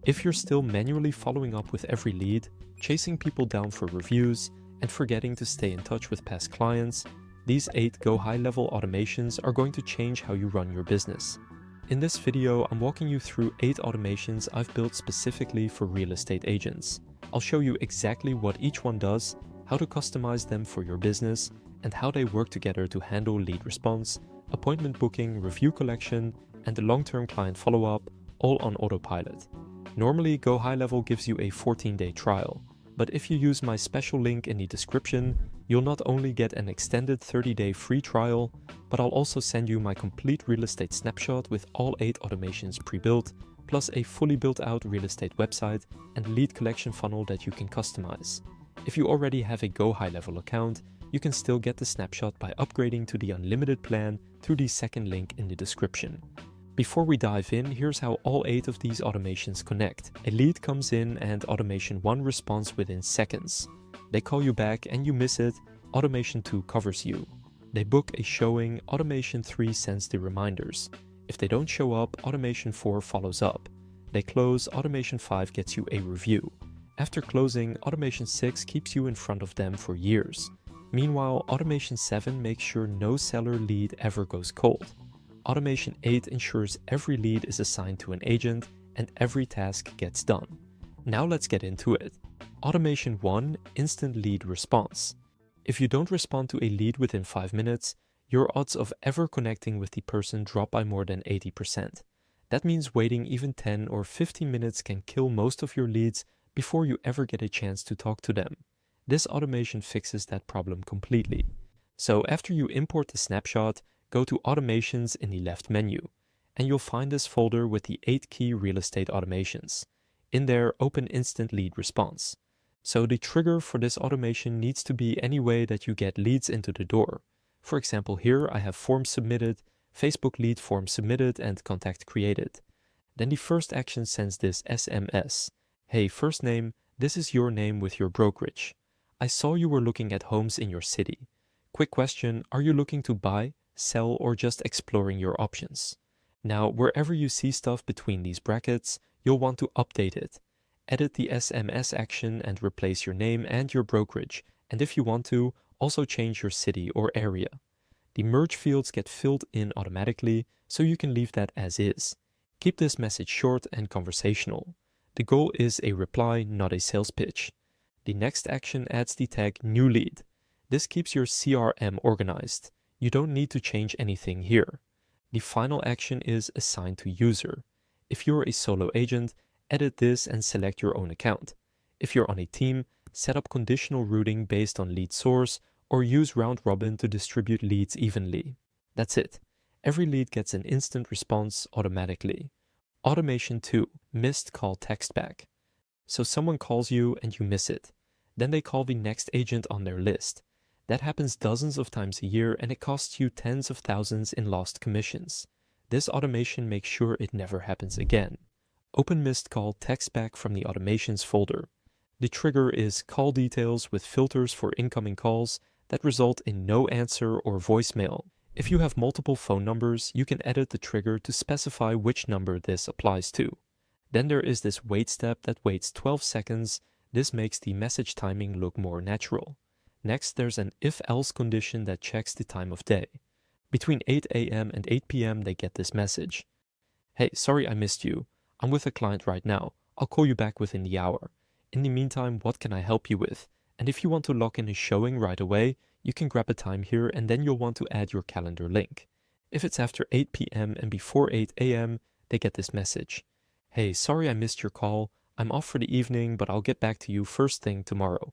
If you're still manually following up with every lead, chasing people down for reviews, and forgetting to stay in touch with past clients, these 8 GoHighLevel automations are going to change how you run your business. In this video, I'm walking you through 8 automations I've built specifically for real estate agents. I'll show you exactly what each one does, how to customize them for your business, and how they work together to handle lead response, appointment booking, review collection, and the long-term client follow-up, all on autopilot. Normally, GoHighLevel gives you a 14-day trial, but if you use my special link in the description, you'll not only get an extended 30-day free trial, but I'll also send you my complete real estate snapshot with all 8 automations pre-built, plus a fully built out real estate website and lead collection funnel that you can customize. If you already have a GoHighLevel account, you can still get the snapshot by upgrading to the unlimited plan through the second link in the description. Before we dive in, here's how all 8 of these automations connect. A lead comes in and automation 1 responds within seconds. They call you back and you miss it, automation 2 covers you. They book a showing, automation 3 sends the reminders. If they don't show up, automation 4 follows up. They close, automation 5 gets you a review. After closing, automation 6 keeps you in front of them for years. Meanwhile, automation 7 makes sure no seller lead ever goes cold. Automation 8 ensures every lead is assigned to an agent and every task gets done. Now let's get into it. Automation 1, instant lead response. If you don't respond to a lead within 5 minutes, your odds of ever connecting with the person drop by more than 80%. That means waiting even 10 or 15 minutes can kill most of your leads before you ever get a chance to talk to them. This automation fixes that problem completely. So after you import the snapshot, go to Automations in the left menu, and you'll find this folder with the 8 key real estate automations. In there, open Instant Lead Response. So the trigger for this automation needs to be any way that you get leads into the door. For example, here I have form submitted, Facebook lead form submitted, and contact created. Then the first action sends this SMS. Hey, first name, this is your name with your brokerage. I saw you were looking at homes in your city. Quick question, are you looking to buy, sell, or just exploring your options? Now, wherever you see stuff between these brackets, you'll want to update it. Edit the SMS action and replace your name and your brokerage, and if you want to, also change your city or area. The merge fields get filled in automatically, so you can leave that as is. Keep this message short and conversational. The goal is a reply, not a sales pitch. The next action adds the tag New Lead. This keeps your CRM organized. You don't need to change anything here. The final action is Assign to User. If you're a solo agent, edit this and select your own account. If you're on a team, set up conditional routing based on lead source or use round robin to distribute leads evenly. That's it. Every lead gets an instant response automatically. Automation 2, Missed Call Text Back. So someone calls you and you miss it. Then they call the next agent on their list. That happens dozens of times a year and it costs you tens of thousands in lost commissions. This automation makes sure it never happens again. Open Missed Call Text Back from the Automations folder. The trigger is call details with filters for incoming calls that result in no answer or voicemail. If you have multiple phone numbers, you can edit the trigger to specify which number this applies to. Then there is this wait step that waits 12 seconds. This makes the message timing look more natural. Next, there's an if-else condition that checks the time of day. Between 8 a.m. and 8 p.m. they get this message. Hey, sorry I missed you. I'm with a client right now. I'll call you back within the hour. In the meantime, what can I help you with? And if you want to lock in a showing right away, you can grab a time here and then you'll want to add your calendar link. If it's after 8 p.m. and before 8 a.m., they get this message. Hey, sorry I missed your call. I'm off for the evening, but I'll get back to you first thing tomorrow.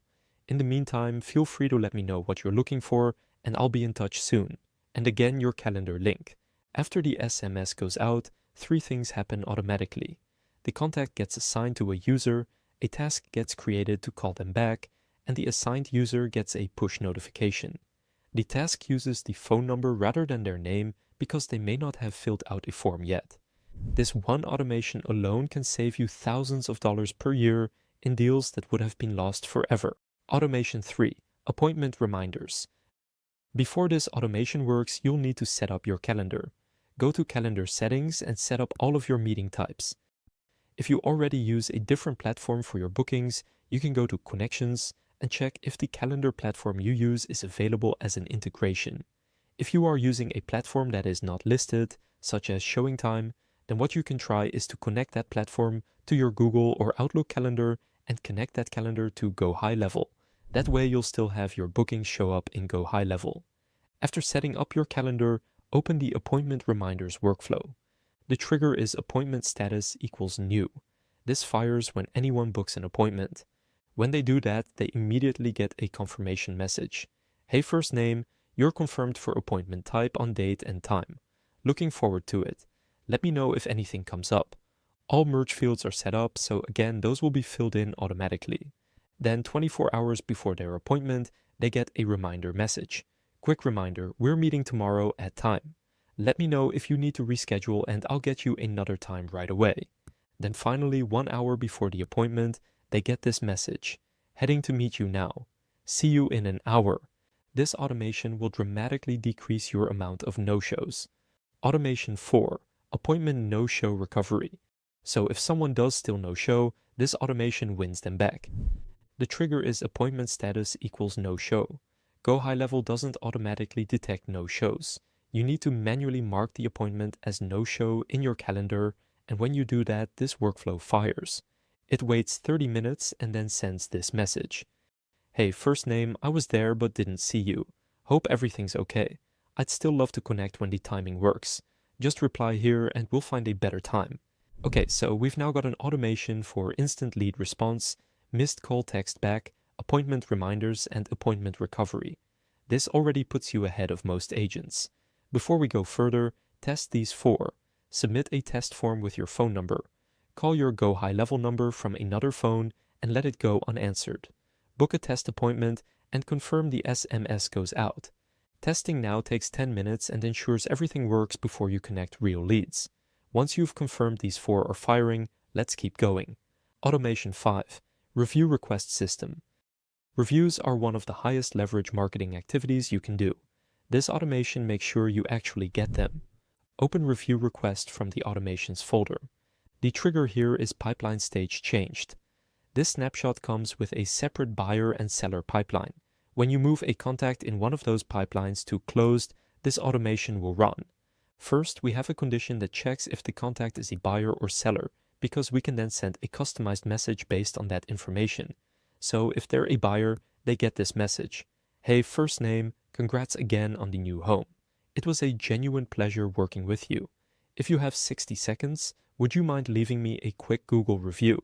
In the meantime, feel free to let me know what you're looking for, and I'll be in touch soon. And again, your calendar link. After the SMS goes out, 3 things happen automatically. The contact gets assigned to a user, a task gets created to call them back, and the assigned user gets a push notification. The task uses the phone number rather than their name because they may not have filled out a form yet. This one automation alone can save you thousands of dollars per year in deals that would have been lost forever. Automation 3, Appointment Reminders. Before this automation works, you'll need to set up your calendar. Go to Calendar Settings and set up all of your meeting types. If you already use a different platform for your bookings, you can go to Connections and check if the calendar platform you use is available as an integration. If you are using a platform that is not listed, such as ShowingTime, then what you can try is to connect that platform to your Google or Outlook calendar and connect that calendar to GoHighLevel. That way you'll still have your bookings show up in GoHighLevel. After setting up your calendar, open the appointment reminders workflow. The trigger is appointment status equals new. This fires when anyone books an appointment. When they do that, they immediately get a confirmation message. Hey, first name, you're confirmed for appointment type on date and time. Looking forward to it. Let me know if anything comes up. All merge fields are set up, so again, those will be filled in automatically. Then 24 hours before their appointment, they get a reminder message. Quick reminder, we're meeting tomorrow at time. Let me know if you need to reschedule and I'll get you another time right away. Then finally, 1 hour before the appointment, they get this message. Heading to meet you now. See you in an hour. This automation will dramatically decrease your amount of no-shows. Automation 4. Appointment no-show recovery. So if someone does still no-show, this automation wins them back. The trigger is appointment status equals no-show. GoHighLevel doesn't automatically detect no-shows. You need to manually mark the appointment as no-show in your calendar, and when you do that, this workflow fires. It waits 30 minutes and then sends this message. Hey, first name, I was there but didn't see you. Hope everything's okay. I'd still love to connect when the timing works. Just reply here and we'll find a better time. Okay, so we've now got an automation for instant lead response, missed call text back, appointment reminders, and appointment recovery. This already puts you ahead of most agents. Before we go further, test these 4. Submit a test form with your phone number. Call your GoHighLevel number from another phone and let it go unanswered. Book a test appointment and confirm the SMS goes out. Testing now takes 10 minutes and ensures everything works before you connect real leads. Once you've confirmed these 4 are firing, let's keep going. Automation 5. Review request system. Reviews are one of the highest leverage marketing activities you can do. This automation makes sure you actually get them. Open review request from the automations folder. The trigger here is pipeline stage changed. This snapshot comes with a separate buyer and seller pipeline. When you move a contact in one of those pipelines to closed, this automation will run. First, we have a condition that checks if the contact is a buyer or seller, because we can then send a customized message based on that information. So if they're a buyer, they get this message. Hey, first name, congrats again on the new home. It was a genuine pleasure working with you. If you have 60 seconds, would you mind leaving me a quick Google review?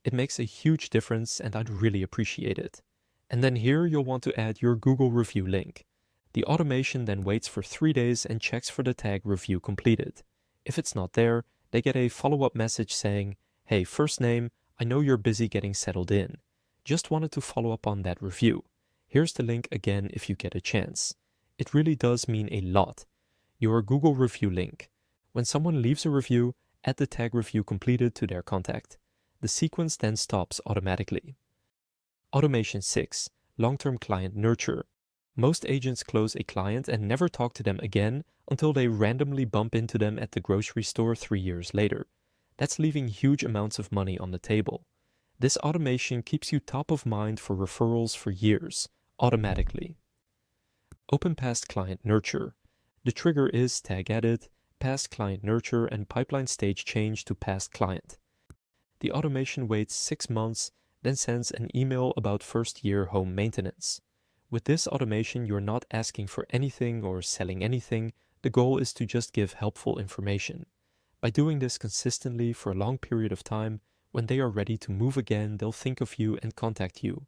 It makes a huge difference and I'd really appreciate it. And then here you'll want to add your Google review link. The automation then waits for 3 days and checks for the tag review completed. If it's not there, they get a follow-up message saying, hey, first name, I know you're busy getting settled in. Just wanted to follow up on that review. Here's the link again if you get a chance. It really does mean a lot. Your Google review link. When someone leaves a review, add the tag review completed to their contact. The sequence then stops automatically. Automation 6. Long-term client nurture. Most agents close a client and never talk to them again until they randomly bump into them at the grocery store 3 years later. That's leaving huge amounts of money on the table. This automation keeps you top of mind for referrals for years, automatically. Open past client nurture. The trigger is tag added, past client nurture, and pipeline stage change to past client. The automation waits 6 months, then sends an email about first-year home maintenance. With this automation, you're not asking for anything or selling anything. The goal is to just give helpful information. By doing this consistently for a long period of time, when they are ready to move again, they'll think of you and contact you.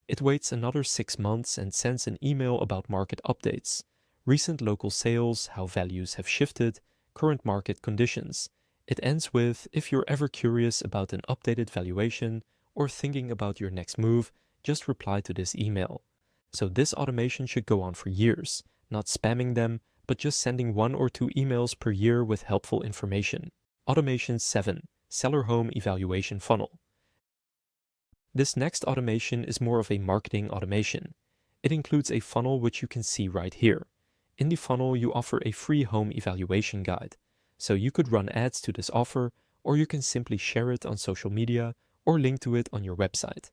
It waits another 6 months and sends an email about market updates, recent local sales, how values have shifted, current market conditions. It ends with, if you're ever curious about an updated valuation or thinking about your next move, just reply to this email. So this automation should go on for years, not spamming them, but just sending 1 or 2 emails per year with helpful information. Automation 7. Seller home evaluation funnel. This next automation is more of a marketing automation. It includes a funnel which you can see right here. In the funnel, you offer a free home evaluation guide. So you could run ads to this offer, or you can simply share it on social media or link to it on your website.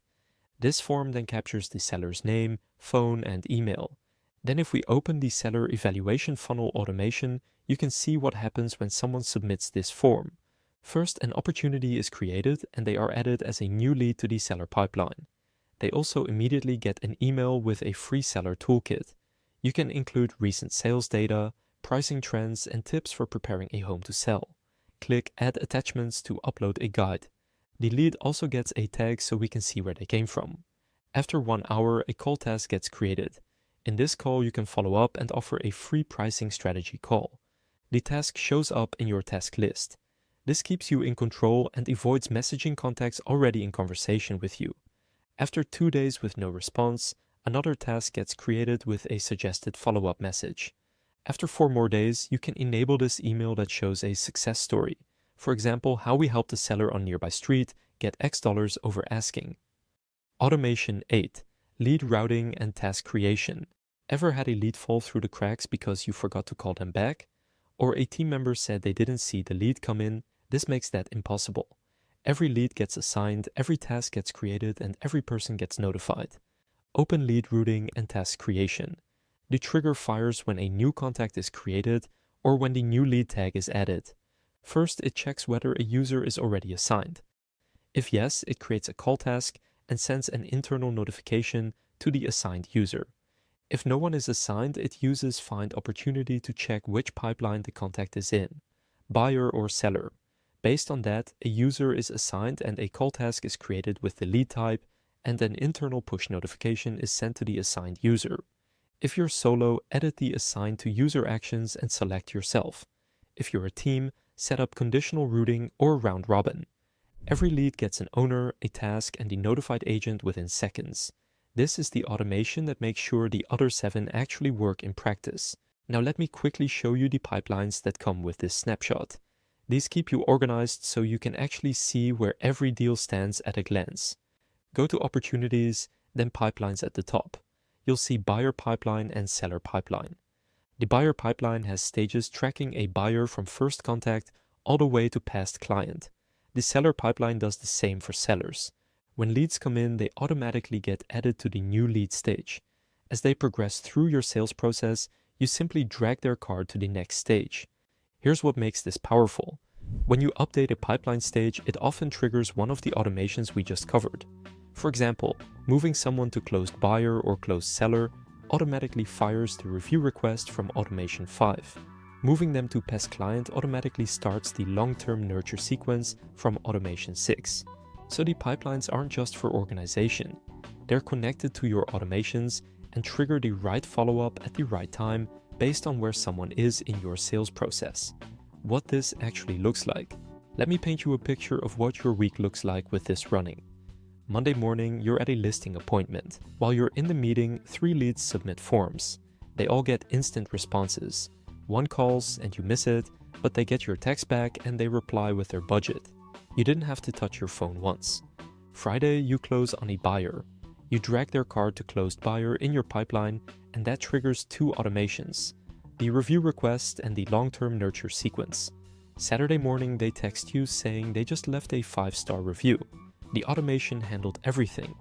This form then captures the seller's name, phone, and email. Then if we open the seller evaluation funnel automation, you can see what happens when someone submits this form. First, an opportunity is created and they are added as a new lead to the seller pipeline. They also immediately get an email with a free seller toolkit. You can include recent sales data, pricing trends, and tips for preparing a home to sell. Click Add Attachments to upload a guide. The lead also gets a tag so we can see where they came from. After 1 hour, a call task gets created. In this call, you can follow up and offer a free pricing strategy call. The task shows up in your task list. This keeps you in control and avoids messaging contacts already in conversation with you. After 2 days with no response, another task gets created with a suggested follow-up message. After 4 more days, you can enable this email that shows a success story. For example, how we helped the seller on nearby street get X dollars over asking. Automation 8. Lead routing and task creation. Ever had a lead fall through the cracks because you forgot to call them back? Or a team member said they didn't see the lead come in? This makes that impossible. Every lead gets assigned, every task gets created, and every person gets notified. Open lead routing and task creation. The trigger fires when a new contact is created or when the new lead tag is added. First, it checks whether a user is already assigned. If yes, it creates a call task and sends an internal notification to the assigned user. If no one is assigned, it uses Find Opportunity to check which pipeline the contact is in, buyer or seller. Based on that, a user is assigned and a call task is created with the lead type, and an internal push notification is sent to the assigned user. If you're solo, edit the Assign to User actions and select yourself. If you're a team, set up conditional routing or round robin. Every lead gets an owner, a task, and the notified agent within seconds. This is the automation that makes sure the other 7 actually work in practice. Now let me quickly show you the pipelines that come with this snapshot. These keep you organized so you can actually see where every deal stands at a glance. Go to Opportunities, then Pipelines at the top. You'll see Buyer Pipeline and Seller Pipeline. The buyer pipeline has stages tracking a buyer from first contact all the way to past client. The seller pipeline does the same for sellers. When leads come in, they automatically get added to the new lead stage. As they progress through your sales process, you simply drag their card to the next stage. Here's what makes this powerful. When you update a pipeline stage, it often triggers one of the automations we just covered. For example, moving someone to closed buyer or closed seller automatically fires the review request from automation 5. Moving them to past client automatically starts the long-term nurture sequence from automation 6. So the pipelines aren't just for organization. They're connected to your automations and trigger the right follow-up at the right time based on where someone is in your sales process. What this actually looks like. Let me paint you a picture of what your week looks like with this running. Monday morning, you're at a listing appointment. While you're in the meeting, 3 leads submit forms. They all get instant responses. One calls and you miss it, but they get your text back and they reply with their budget. You didn't have to touch your phone once. Friday, you close on a buyer. You drag their card to closed buyer in your pipeline, and that triggers 2 automations: the review request and the long-term nurture sequence. Saturday morning, they text you saying they just left a 5-star review. The automation handled everything.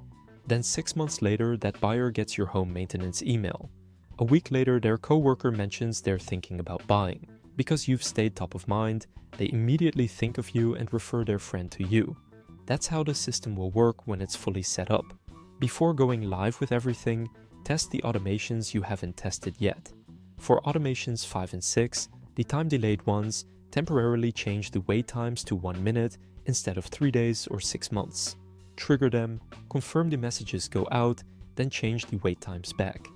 Then 6 months later, that buyer gets your home maintenance email. A week later, their coworker mentions they're thinking about buying. Because you've stayed top of mind, they immediately think of you and refer their friend to you. That's how the system will work when it's fully set up. Before going live with everything, test the automations you haven't tested yet. For automations 5 and 6, the time-delayed ones, temporarily change the wait times to 1 minute instead of 3 days or 6 months. Trigger them, confirm the messages go out, then change the wait times back.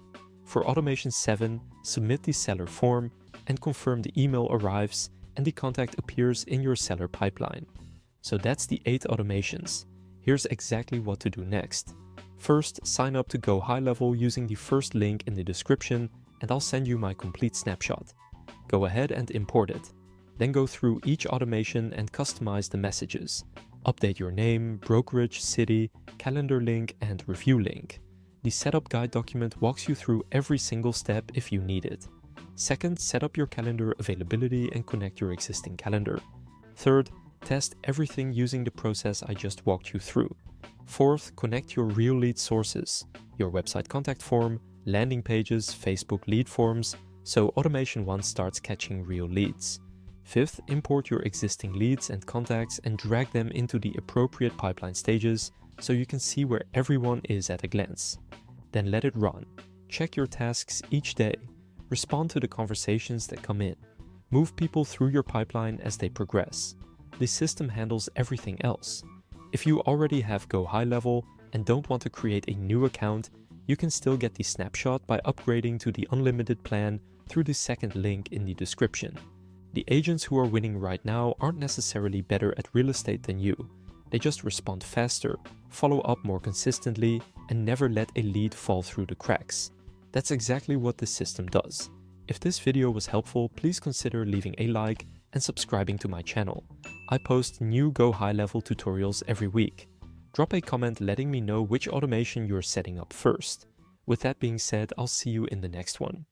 For automation 7, submit the seller form and confirm the email arrives and the contact appears in your seller pipeline. So that's the 8 automations. Here's exactly what to do next. First, sign up to GoHighLevel using the first link in the description and I'll send you my complete snapshot. Go ahead and import it. Then go through each automation and customize the messages. Update your name, brokerage, city, calendar link, and review link. The setup guide document walks you through every single step if you need it. Second, set up your calendar availability and connect your existing calendar. Third, Test everything using the process I just walked you through. Fourth, connect your real lead sources, your website contact form, landing pages, Facebook lead forms, so automation once starts catching real leads. Fifth, import your existing leads and contacts and drag them into the appropriate pipeline stages so you can see where everyone is at a glance. Then let it run. Check your tasks each day. Respond to the conversations that come in. Move people through your pipeline as they progress. The system handles everything else. If you already have GoHighLevel and don't want to create a new account, you can still get the snapshot by upgrading to the unlimited plan through the second link in the description. The agents who are winning right now aren't necessarily better at real estate than you. They just respond faster, follow up more consistently, and never let a lead fall through the cracks. That's exactly what this system does. If this video was helpful, please consider leaving a like and subscribing to my channel. I post new GoHighLevel tutorials every week. Drop a comment letting me know which automation you're setting up first. With that being said, I'll see you in the next one.